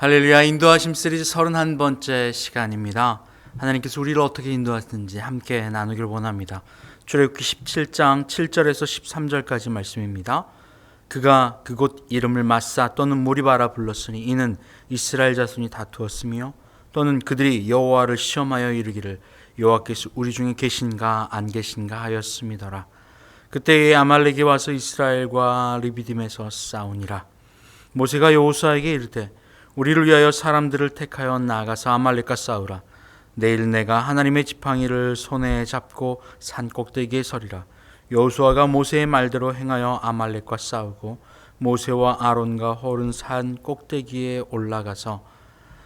할렐루야. 인도하심 시리즈 31번째 시간입니다. 하나님께서 우리를 어떻게 인도하시는지 함께 나누길 원합니다. 출애굽기 17장 7절에서 13절까지 말씀입니다. 그가 그곳 이름을 마사 또는 무리바라 불렀으니 이는 이스라엘 자손이 다투었으며 또는 그들이 여호와를 시험하여 이르기를 여호와께서 우리 중에 계신가 안 계신가 하였음이더라. 그때에 아말렉이 와서 이스라엘과 르비딤에서 싸우니라. 모세가 여호수아에게 이르되 우리를 위하여 사람들을 택하여 나아가서 아말렉과 싸우라. 내일 내가 하나님의 지팡이를 손에 잡고 산 꼭대기에 서리라. 여호수아가 모세의 말대로 행하여 아말렉과 싸우고 모세와 아론과 홀은 산 꼭대기에 올라가서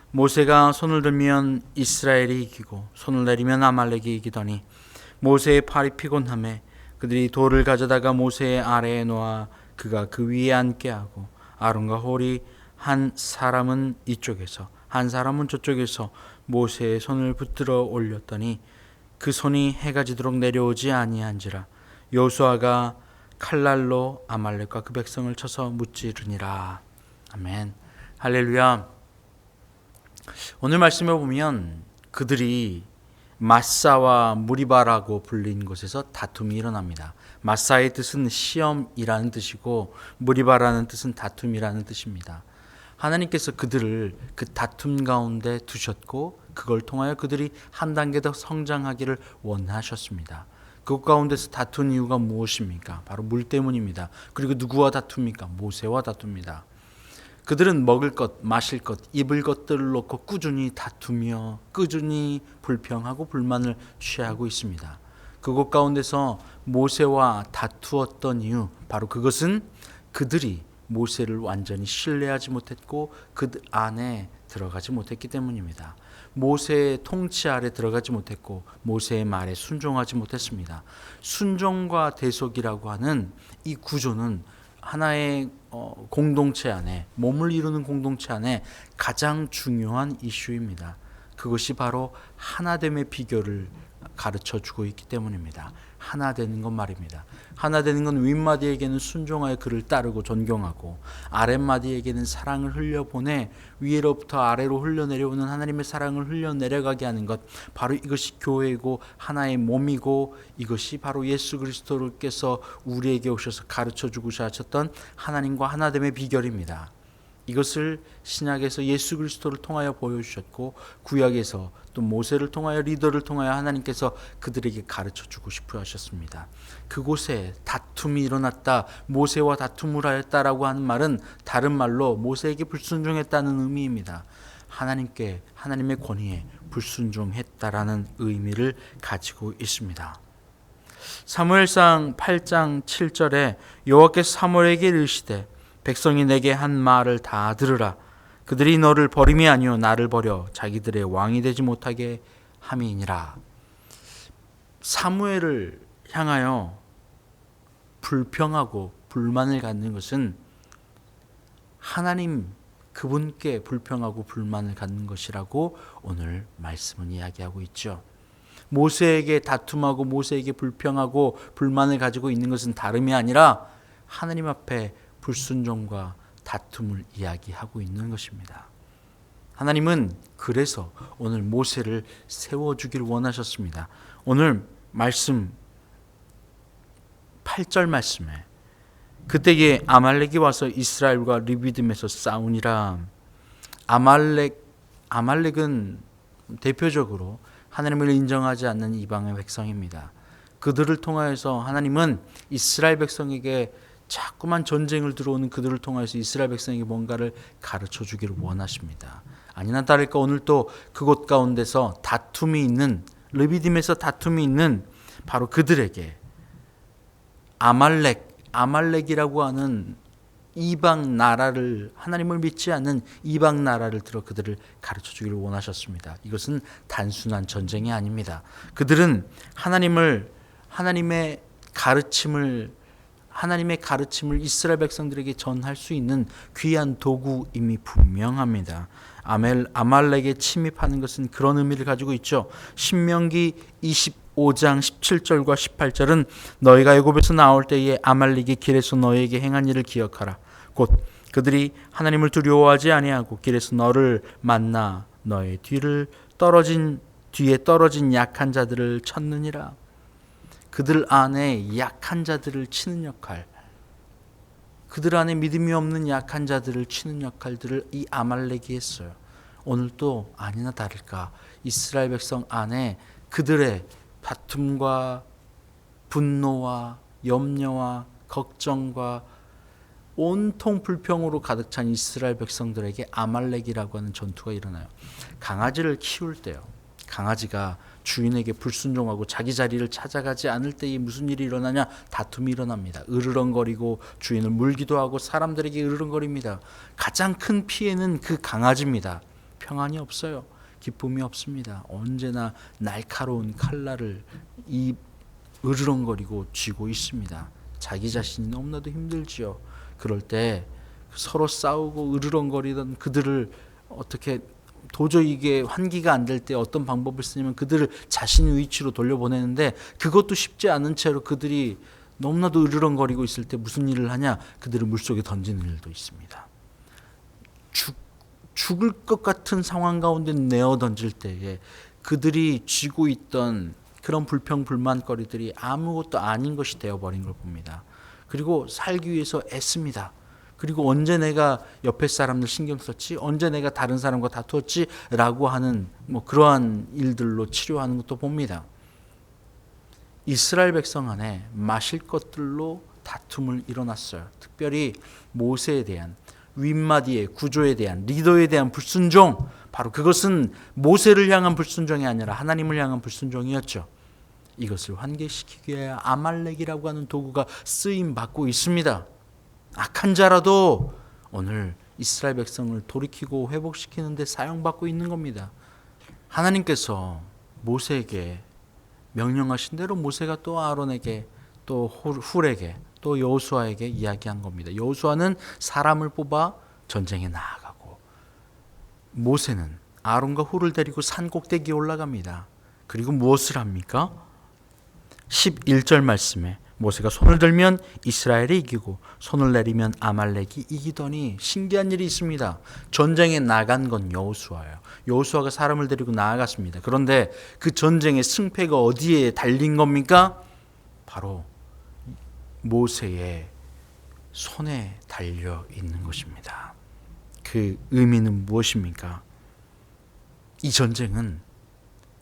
모세가 손을 들면 이스라엘이 이기고 손을 내리면 아말렉이 이기더니 모세의 팔이 피곤하매 그들이 돌을 가져다가 모세의 아래에 놓아 그가 그 위에 앉게 하고 아론과 홀이 한 사람은 이쪽에서 한 사람은 저쪽에서 모세의 손을 붙들어 올렸더니 그 손이 해가 지도록 내려오지 아니한지라. 여호수아가 칼날로 아말렉과 그 백성을 쳐서 무찌르니라. 아멘. 할렐루야. 오늘 말씀에 보면 그들이 마사와 무리바라고 불린 곳에서 다툼이 일어납니다. 마사의 뜻은 시험이라는 뜻이고 무리바라는 뜻은 다툼이라는 뜻입니다. 하나님께서 그들을 그 다툼 가운데 두셨고 그걸 통하여 그들이 한 단계 더 성장하기를 원하셨습니다. 그 가운데서 다툰 이유가 무엇입니까? 바로 물 때문입니다. 그리고 누구와 다툽니까? 모세와 다툽니다. 그들은 먹을 것, 마실 것, 입을 것들을 놓고 꾸준히 다투며 꾸준히 불평하고 불만을 취하고 있습니다. 그곳 가운데서 모세와 다투었던 이유, 바로 그것은 그들이 모세를 완전히 신뢰하지 못했고 그 안에 들어가지 못했기 때문입니다. 모세의 통치 아래 들어가지 못했고 모세의 말에 순종하지 못했습니다. 순종과 대속이라고 하는 이 구조는 하나의 공동체 안에, 몸을 이루는 공동체 안에 가장 중요한 이슈입니다. 그것이 바로 하나됨의 비결을 가르쳐주고 있기 때문입니다. 하나 되는 것 말입니다. 하나 되는 건 윗마디에게는 순종하여 그를 따르고 존경하고 아랫마디에게는 사랑을 흘려보내 위로부터 아래로 흘러내려오는 하나님의 사랑을 흘려내려가게 하는 것, 바로 이것이 교회이고 하나의 몸이고 이것이 바로 예수 그리스도께서 우리에게 오셔서 가르쳐주고 하셨던 하나님과 하나됨의 비결입니다. 이것을 신약에서 예수 그리스도를 통하여 보여주셨고 구약에서 또 모세를 통하여 리더를 통하여 하나님께서 그들에게 가르쳐주고 싶어 하셨습니다. 그곳에 다툼이 일어났다, 모세와 다툼을 하였다라고 하는 말은 다른 말로 모세에게 불순종했다는 의미입니다. 하나님께, 하나님의 권위에 불순종했다라는 의미를 가지고 있습니다. 사무엘상 8장 7절에 여호와께서 사무엘에게 이르시되 백성이 내게 한 말을 다 들으라. 그들이 너를 버림이 아니요 나를 버려 자기들의 왕이 되지 못하게 함이니라. 사무엘을 향하여 불평하고 불만을 갖는 것은 하나님 그분께 불평하고 불만을 갖는 것이라고 오늘 말씀은 이야기하고 있죠. 모세에게 다툼하고 모세에게 불평하고 불만을 가지고 있는 것은 다름이 아니라 하나님 앞에 불순종과 다툼을 이야기하고 있는 것입니다. 하나님은 그래서 오늘 모세를 세워주기를 원하셨습니다. 오늘 말씀 8절 말씀에 그때에 아말렉이 와서 이스라엘과 르비딤에서 싸우니라. 아말렉은 대표적으로 하나님을 인정하지 않는 이방의 백성입니다. 그들을 통하여서 하나님은 이스라엘 백성에게 자꾸만 전쟁을 들어오는 그들을 통해서 이스라엘 백성에게 뭔가를 가르쳐 주기를 원하십니다. 아니나 다를까 오늘 또 그곳 가운데서 다툼이 있는, 르비딤에서 다툼이 있는 바로 그들에게 아말렉이라고 하는 이방 나라를, 하나님을 믿지 않는 이방 나라를 들어 그들을 가르쳐 주기를 원하셨습니다. 이것은 단순한 전쟁이 아닙니다. 그들은 하나님의 가르침을 이스라엘 백성들에게 전할 수 있는 귀한 도구임이 분명합니다. 아말렉에 침입하는 것은 그런 의미를 가지고 있죠. 신명기 25장 17절과 18절은 너희가 애굽에서 나올 때에 아말렉이 길에서 너희에게 행한 일을 기억하라. 곧 그들이 하나님을 두려워하지 아니하고 길에서 너를 만나 너의 뒤에 떨어진 약한 자들을 쳤느니라. 그들 안에 약한 자들을 치는 역할, 그들 안에 믿음이 없는 약한 자들을 치는 역할들을 이 아말렉이 했어요. 오늘도 아니나 다를까 이스라엘 백성 안에 그들의 다툼과 분노와 염려와 걱정과 온통 불평으로 가득 찬 이스라엘 백성들에게 아말렉이라고 하는 전투가 일어나요. 강아지를 키울 때요, 강아지가 주인에게 불순종하고 자기 자리를 찾아가지 않을 때에 무슨 일이 일어나냐? 다툼이 일어납니다. 으르렁거리고 주인을 물기도 하고 사람들에게 으르렁거립니다. 가장 큰 피해는 그 강아지입니다. 평안이 없어요. 기쁨이 없습니다. 언제나 날카로운 칼날을 이 으르렁거리고 쥐고 있습니다. 자기 자신이 너무나도 힘들지요. 그럴 때 서로 싸우고 으르렁거리던 그들을 어떻게 도저히 이게 환기가 안 될 때 어떤 방법을 쓰냐면 그들을 자신의 위치로 돌려보내는데, 그것도 쉽지 않은 채로 그들이 너무나도 으르렁거리고 있을 때 무슨 일을 하냐? 그들을 물속에 던지는 일도 있습니다. 죽을 것 같은 상황 가운데 내어 던질 때에 그들이 쥐고 있던 그런 불평불만거리들이 아무것도 아닌 것이 되어버린 걸 봅니다. 그리고 살기 위해서 애씁니다. 그리고 언제 내가 옆에 사람들 신경 썼지? 언제 내가 다른 사람과 다투었지? 라고 하는 그러한 일들로 치료하는 것도 봅니다. 이스라엘 백성 안에 마실 것들로 다툼을 일어났어요. 특별히 모세에 대한, 윗마디의 구조에 대한, 리더에 대한 불순종, 바로 그것은 모세를 향한 불순종이 아니라 하나님을 향한 불순종이었죠. 이것을 환기시키기 위해 아말렉이라고 하는 도구가 쓰임받고 있습니다. 악한 자라도 오늘 이스라엘 백성을 돌이키고 회복시키는 데 사용받고 있는 겁니다. 하나님께서 모세에게 명령하신 대로 모세가 또 아론에게 또 훌에게 또 여호수아에게 이야기한 겁니다. 여호수아는 사람을 뽑아 전쟁에 나아가고, 모세는 아론과 훌을 데리고 산 꼭대기에 올라갑니다. 그리고 무엇을 합니까? 11절 말씀에 모세가 손을 들면 이스라엘이 이기고 손을 내리면 아말렉이 이기더니, 신기한 일이 있습니다. 전쟁에 나간 건 여호수아예요. 여호수아가 사람을 데리고 나아갔습니다. 그런데 그 전쟁의 승패가 어디에 달린 겁니까? 바로 모세의 손에 달려 있는 것입니다. 그 의미는 무엇입니까? 이 전쟁은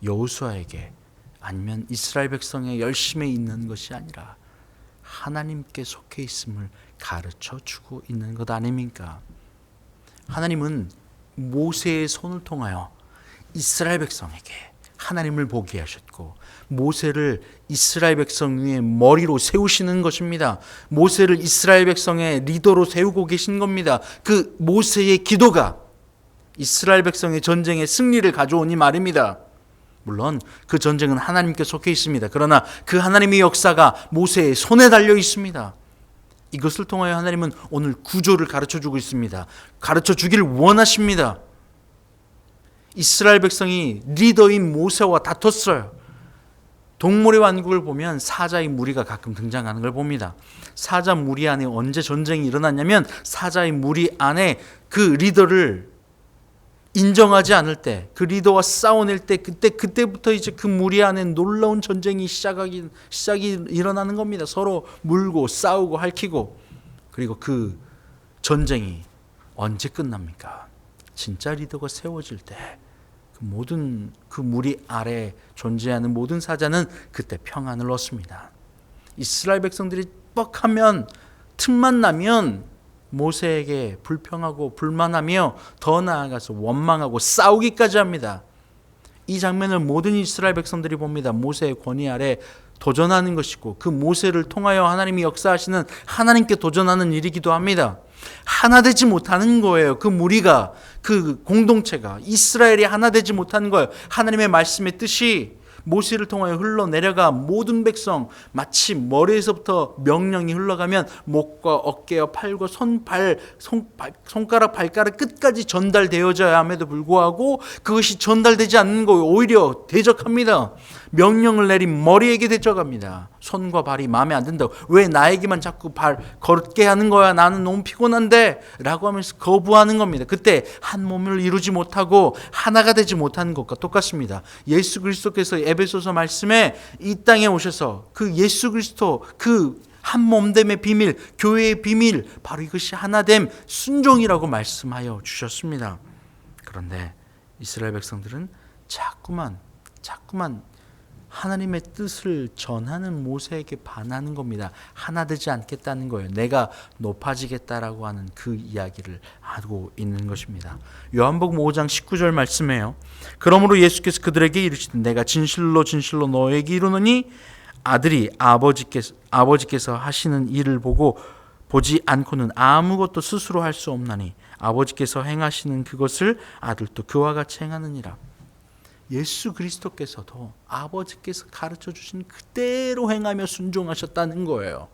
여호수아에게 아니면 이스라엘 백성의 열심에 있는 것이 아니라 하나님께 속해 있음을 가르쳐 주고 있는 것 아닙니까? 하나님은 모세의 손을 통하여 이스라엘 백성에게 하나님을 보게 하셨고, 모세를 이스라엘 백성 위에 머리로 세우시는 것입니다. 모세를 이스라엘 백성의 리더로 세우고 계신 겁니다. 그 모세의 기도가 이스라엘 백성의 전쟁의 승리를 가져오니 말입니다. 물론 그 전쟁은 하나님께 속해 있습니다. 그러나 그 하나님의 역사가 모세의 손에 달려 있습니다. 이것을 통하여 하나님은 오늘 구조를 가르쳐주고 있습니다. 가르쳐주기를 원하십니다. 이스라엘 백성이 리더인 모세와 다퉜어요. 동물의 왕국을 보면 사자의 무리가 가끔 등장하는 걸 봅니다. 사자 무리 안에 언제 전쟁이 일어났냐면, 사자의 무리 안에 그 리더를 인정하지 않을 때, 그 리더와 싸워낼 때, 그때부터 이제 그 무리 안에 놀라운 전쟁이 시작이 일어나는 겁니다. 서로 물고 싸우고 핥히고. 그리고 그 전쟁이 언제 끝납니까? 진짜 리더가 세워질 때 그 무리 아래 존재하는 모든 사자는 그때 평안을 얻습니다. 이스라엘 백성들이 뻑하면, 틈만 나면 모세에게 불평하고 불만하며 더 나아가서 원망하고 싸우기까지 합니다. 이 장면을 모든 이스라엘 백성들이 봅니다. 모세의 권위 아래 도전하는 것이고, 그 모세를 통하여 하나님이 역사하시는 하나님께 도전하는 일이기도 합니다. 하나 되지 못하는 거예요. 그 무리가, 그 공동체가, 이스라엘이 하나 되지 못하는 거예요. 하나님의 말씀의 뜻이 모세를 통하여 흘러내려가 모든 백성, 마치 머리에서부터 명령이 흘러가면 목과 어깨와 팔과 손가락, 발가락 끝까지 전달되어져야 함에도 불구하고 그것이 전달되지 않는 거예요. 오히려 대적합니다. 명령을 내린 머리에게 대적합니다. 손과 발이 마음에 안 든다고, 왜 나에게만 자꾸 발 걷게 하는 거야, 나는 너무 피곤한데 라고 하면서 거부하는 겁니다. 그때 한 몸을 이루지 못하고 하나가 되지 못하는 것과 똑같습니다. 예수 그리스도께서 에베소서 말씀에 이 땅에 오셔서 그 예수 그리스도 그 한 몸됨의 비밀, 교회의 비밀, 바로 이것이 하나됨, 순종이라고 말씀하여 주셨습니다. 그런데 이스라엘 백성들은 자꾸만 하나님의 뜻을 전하는 모세에게 반하는 겁니다. 하나 되지 않겠다는 거예요. 내가 높아지겠다라고 하는 그 이야기를 하고 있는 것입니다. 요한복음 5장 19절 말씀에요. 그러므로 예수께서 그들에게 이르시되 내가 진실로 진실로 너에게 이르노니 아들이 아버지께서 하시는 일을 보지 않고는 아무것도 스스로 할 수 없나니 아버지께서 행하시는 그것을 아들도 그와 같이 행하느니라. 예수 그리스도께서도 아버지께서 가르쳐 주신 그대로 행하며 순종하셨다는 거예요.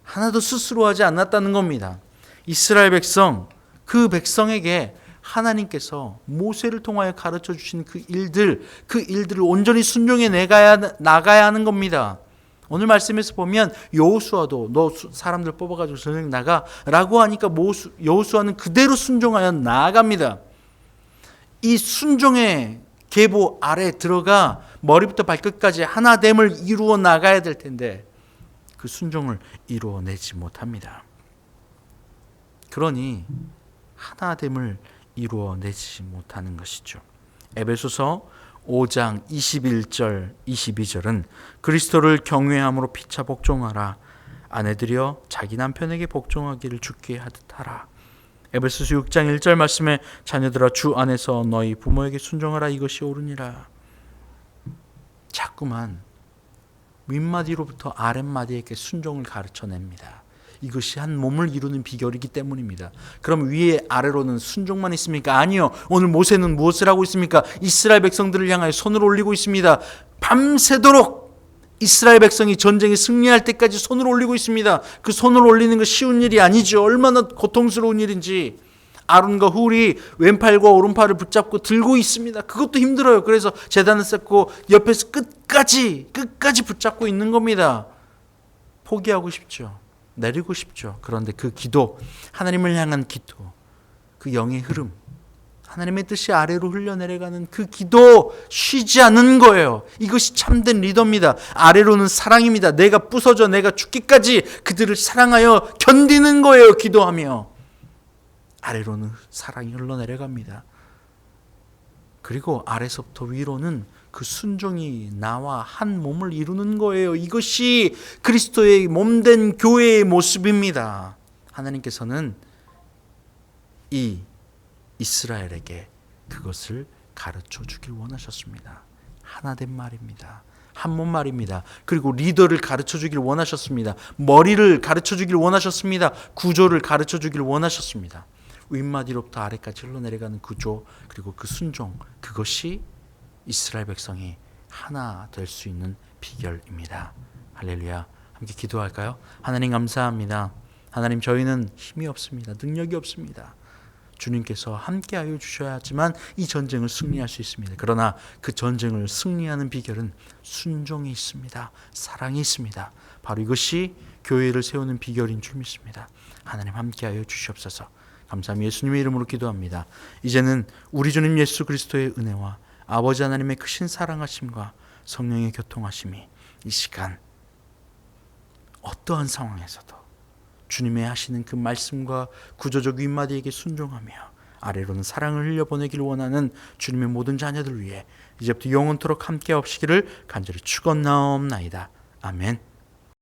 하나도 스스로 하지 않았다는 겁니다. 이스라엘 백성, 그 백성에게 하나님께서 모세를 통하여 가르쳐 주신 그 일들을 온전히 순종해 나가야 하는 겁니다. 오늘 말씀에서 보면 여호수아도 너 사람들 뽑아가지고 전쟁 나가라고 하니까 여호수아는 그대로 순종하여 나아갑니다. 이 순종의 계보 아래 들어가 머리부터 발끝까지 하나됨을 이루어 나가야 될 텐데 그 순종을 이루어내지 못합니다. 그러니 하나됨을 이루어내지 못하는 것이죠. 에베소서 5장 21절 22절은 그리스도를 경외함으로 피차 복종하라. 아내들이여 자기 남편에게 복종하기를 주께 하듯 하라. 에베소서 6장 1절 말씀에 자녀들아 주 안에서 너희 부모에게 순종하라. 이것이 옳으니라. 자꾸만 윗마디로부터 아랫마디에게 순종을 가르쳐냅니다. 이것이 한 몸을 이루는 비결이기 때문입니다. 그럼 위에 아래로는 순종만 있습니까? 아니요. 오늘 모세는 무엇을 하고 있습니까? 이스라엘 백성들을 향하여 손을 올리고 있습니다. 밤새도록 이스라엘 백성이 전쟁에 승리할 때까지 손을 올리고 있습니다. 그 손을 올리는 거 쉬운 일이 아니죠. 얼마나 고통스러운 일인지. 아론과 훌이 왼팔과 오른팔을 붙잡고 들고 있습니다. 그것도 힘들어요. 그래서 제단을 쌓고 옆에서 끝까지 붙잡고 있는 겁니다. 포기하고 싶죠. 내리고 싶죠. 그런데 그 기도, 하나님을 향한 기도, 그 영의 흐름, 하나님의 뜻이 아래로 흘러내려가는 그 기도 쉬지 않는 거예요. 이것이 참된 리더입니다. 아래로는 사랑입니다. 내가 부서져 내가 죽기까지 그들을 사랑하여 견디는 거예요. 기도하며. 아래로는 사랑이 흘러내려갑니다. 그리고 아래서부터 위로는 그 순종이 나와 한 몸을 이루는 거예요. 이것이 그리스도의 몸된 교회의 모습입니다. 하나님께서는 이 이스라엘에게 그것을 가르쳐 주길 원하셨습니다. 하나된 말입니다. 한 몸 말입니다. 그리고 리더를 가르쳐 주길 원하셨습니다. 머리를 가르쳐 주길 원하셨습니다. 구조를 가르쳐 주길 원하셨습니다. 윗마디로부터 아래까지 흘러내려가는 구조, 그리고 그 순종, 그것이 이스라엘 백성이 하나 될 수 있는 비결입니다. 할렐루야. 함께 기도할까요? 하나님 감사합니다. 하나님, 저희는 힘이 없습니다. 능력이 없습니다. 주님께서 함께하여 주셔야지만 이 전쟁을 승리할 수 있습니다. 그러나 그 전쟁을 승리하는 비결은 순종이 있습니다. 사랑이 있습니다. 바로 이것이 교회를 세우는 비결인 줄 믿습니다. 하나님 함께하여 주시옵소서. 감사합니다. 예수님의 이름으로 기도합니다. 이제는 우리 주님 예수 그리스도의 은혜와 아버지 하나님의 크신 사랑하심과 성령의 교통하심이 이 시간 어떠한 상황에서도 주님의 하시는 그 말씀과 구조적 윗마디에게 순종하며 아래로는 사랑을 흘려보내기를 원하는 주님의 모든 자녀들 위해 이제부터 영원토록 함께 없시기를 간절히 축원나옵나이다. 아멘.